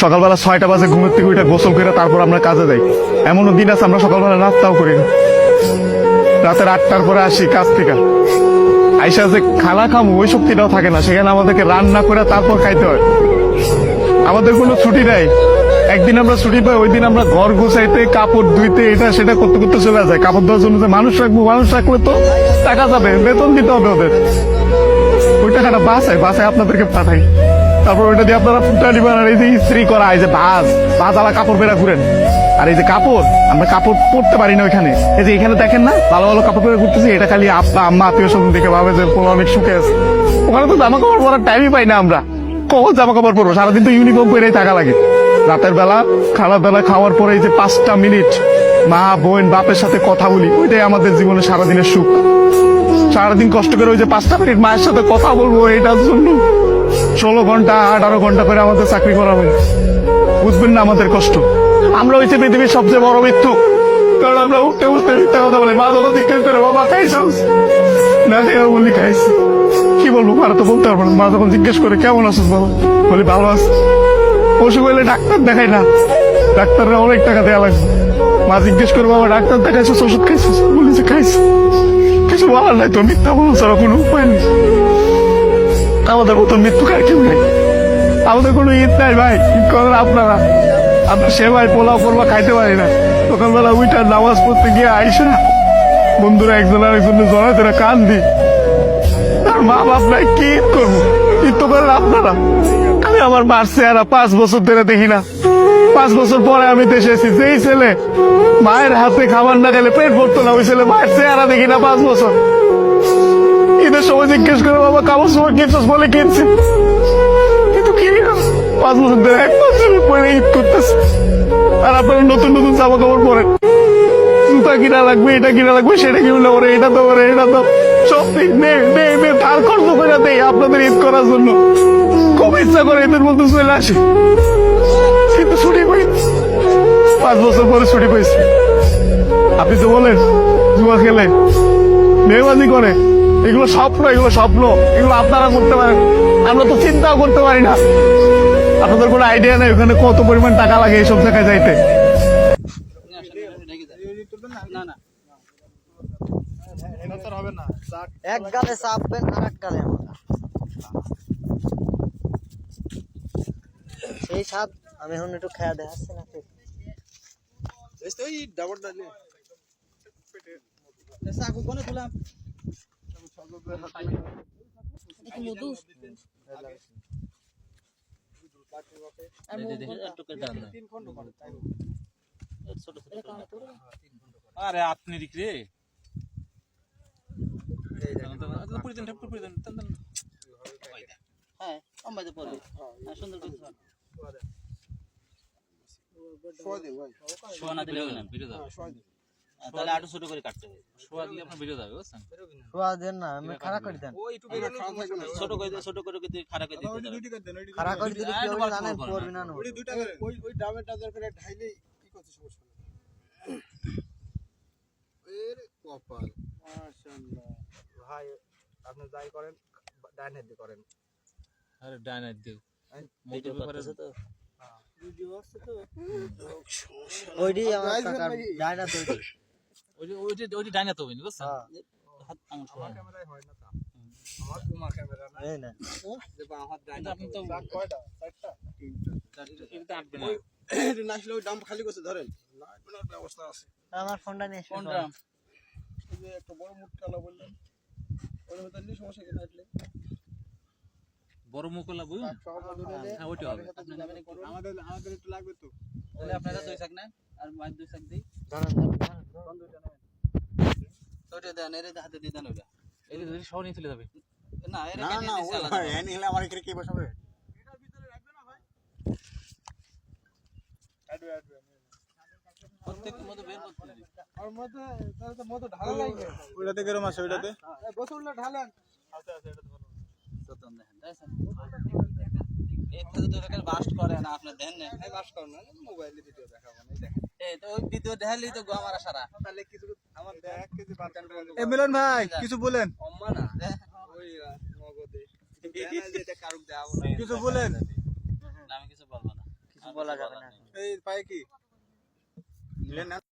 সকালবেলা 6টা বাজে ঘুমের থেকে উঠে গোসল করে তারপর আমরা কাজে যাই। এমনও দিন আছে আমরা সকালবেলা নাস্তাও করি না। রাতের 8টার পরে আসি কাজ থেকে, আইসা যে খানা খামো ওই শক্তিটাও থাকে না, সেখানে আমাদেরকে রান্না করে তারপর খাইতে হয়। আমাদের কোনো ছুটি নাই। একদিন আমরা ছুটি পাই, ওই দিন আমরা ঘর গুছাইতে, কাপড় ধুইতে, এটা সেটা করতে করতে চলে যায়। কাপড় ধোয়ার জন্য যে মানুষ রাখবো, মানুষ রাখলে তো টাকা যাবে, বেতন দিতে হবে ওদের। ওই টাকাটা বাসায় আপনাদেরকে পাঠাই, তারপর ওইটা দিয়ে আপনারা ফুটা নিবেন। আর এই যে ইস্ত্রি করা, এই যে ভাজালা কাপড় বেড়া ঘুরেন, আর এই যে কাপড়, আমরা কাপড় পরতে পারি না ওইখানে। এই যে এখানে দেখেন না ভালো ভালো কাপড় পরে ঘুরতেছি, এটা খালি আপনা আম্মা আত্মীয় স্বজন দেখে ভাবে যে পোলা অনেক সুখে আছে। ওখানে তো জামা কাপড় পরার টাইমই পাই না আমরা। কখন জামা কাপড় পরবো? সারাদিন তো ইউনিফর্ম পরেই থাকা লাগে। রাতের বেলা বেলা খাওয়ার পরে এই যে 5টা মিনিট মা বোন বাপের সাথে কথা বলি, ওইটাই আমাদের জীবনে সারাদিনের সুখ। সারাদিন কষ্ট করে ওই যে 5টা মিনিট মায়ের সাথে কথা বলবো, এটার জন্য 16 ঘন্টা 18 ঘন্টা করে আমাদের চাকরি করা হয়। বুঝবেন না আমাদের কষ্ট। আমরা হচ্ছে পৃথিবীর সবচেয়ে বড় মৃত্যু, কারণ আমরা উঠতে উঠতে মিথ্যা কথা বলি। মা যখন জিজ্ঞেস করে বাবা খাইছ না, বলি খাইছি। কি বলবো, মারা তো বলতে পারবো না। মা যখন জিজ্ঞেস করে কেমন আছিস বাবা, বলি ভালো আছি। অসুখ হইলে ডাক্তার দেখাই না, ডাক্তাররা অনেক টাকা দেওয়া লাগবে। মা জিজ্ঞেস করে বাবা ডাক্তার দেখাইছিস, ওষুধ খাইছিস, বলি যে খাইছি। কিছু বলার নাই তো, মিথ্যা বলো ছাড়া কোনো উপায় নেই। আমাদের মতো মৃত্যু কার কেউ নেই। আমাদের কোনো ঈদ নাই ভাই, ঈদ করেন আপনারা। আমরা সেবাই পোলাও করবা খাইতে পারি না। সকালবেলা উইটার নামাজ পড়তে গিয়ে আইসা বন্ধুরা একজন আরেকজনের জড়াতে কান দিই। তার মা বাপ নাই, কি ঈদ করবো? ঈদ তো করেন আপনারা। আমি আমার মার চেহারা 5 বছর ধরে দেখি না। 5 বছর পরে আমি দেশে এসেছি। যেই ছেলে মায়ের হাতে খাবার না খেলে পেট ভরতো না, ওই ছেলে মায়ের চেহারা দেখি না 5 বছর। ঈদের সময় জিজ্ঞেস করে বাবা কাপড় সময় কিনছিস, বলে কিনছি, কিন্তু কিনি না। 5 বছর ধরে 1 বছর পরে ঈদ করতেছে। আর আপনারা নতুন নতুন জামা কাপড় পরেন, জুতা কিনা লাগবে, এটা কিনা লাগবে, সেটা কিনলে ওরে এটা তো ওরে এটা তো সব ধার খরচ করে দেয় আপনাদের ঈদ করার জন্য। খুব ইচ্ছা করে ঈদের মধ্যে চলে আসে, কিন্তু ছুটি পাই। 5 বছর পরে ছুটি পাইছি। আপনি তো বলেন জুয়া খেলে, মেয়েবাজি করে, এগুলো স্বপ্ন, এগুলো স্বপ্ন, এগুলো আপনারা করতে পারেন, আমরা তো চিন্তাও করতে পারি না। আপনাদের কোনো আইডিয়া নেই ওখানে কত পরিমাণ টাকা লাগে এইসব জায়গায় যাইতে। এক গালে চাপবেন আর এক গালে সেই স্বাদ আমি এখন একটু খেয়া দেখাচ্ছি না। আরে আপনি রে হ্যাঁ আমাদের পরে সুন্দর করে শোয়া না দিলে হবে না, বেরো যাবে। তাহলে আরো ছোট করে কাটতে হবে, শোয়া দিলে আপনার বেরো যাবে, বুঝছেন? শোয়া দেন না, আমি খাড়া করে দেন। ছোট করে ছোট করে খাড়া করে দিতে হবে। খাড়া করে দিলে কি হবে জানেন? পড়বি না। ওই ডাবেরটা দরকার ঢাইলে কি করতে সমস্যা নেই। এর কপাল মাশাআল্লাহ ভাই, আপনি যাই করেন ডান হাত দিয়ে করেন। আরে ডান হাত দিয়ে মোটর ব্যাপারে তো ভিডিও আছে তো ওইডি আমার কাকার ডাইনা তো ওই ডান হাত হবে না, বুঝছেন? হাত আঙুল আমার ক্যামেরায় হয় না তা, আমার কুমা ক্যামেরা না। এই না যে বা আমার ডান আপনি তো কয়টা? চারটা তিনটা। এটা আটবে না। এটা না আসলে ওই ডাম খালি করতে ধরেন না, আপনার ব্যবস্থা আছে। আমার ফোনটা নিয়ে এসে কোনটা? এই যে একটা বড় মুট কালা বললেন, ওর ভিতর নিয়ে সমস্যা কি থাকলে বড় মুখলা বুঝুন, হ্যাঁ ওইটা হবে। আমাদের একটু লাগবে তো। তাহলে আপনারা 2 শাক না আর মাছ 2 শাক দেই, ওইটা দেন, এর হাতে দিয়ে দেন। ওইটা এই যে সব নিয়ে চলে যাবে না, এর কাছে দিছে আলাদা। হ্যাঁ নিলে আমার এখানে কি বসাবে? এটার ভিতরে রাখবে না ভাই, আডবে প্রত্যেকটা মতো বের করতে হবে। আর মধ্যে তাহলে তো মতো ঢালা লাগবে। ওইটাতে গরম আছে, ওইটাতে গোসলটা ঢালেন। আচ্ছা আচ্ছা, এটা তো ভালো। সতন দেখেন, দেখেন এই তো এখানে বাস্ট করে না, আপনি দেন না। এই বাস করুন না, মোবাইলে ভিডিও দেখাবো না, দেখেন। এই তো ওই ভিডিও দেখালি তো গো আমার সারা। তাহলে কিছু আমার 1 কেজি বারকান। এ মিলন ভাই কিছু বলেন। অম্মা না ওই নগদে দেনা যেটা কারুক দেওয়া না, কিছু বলেন। না আমি কিছু বলবো না। বলা যাবে না। এই পায়ে কি নিলেন না?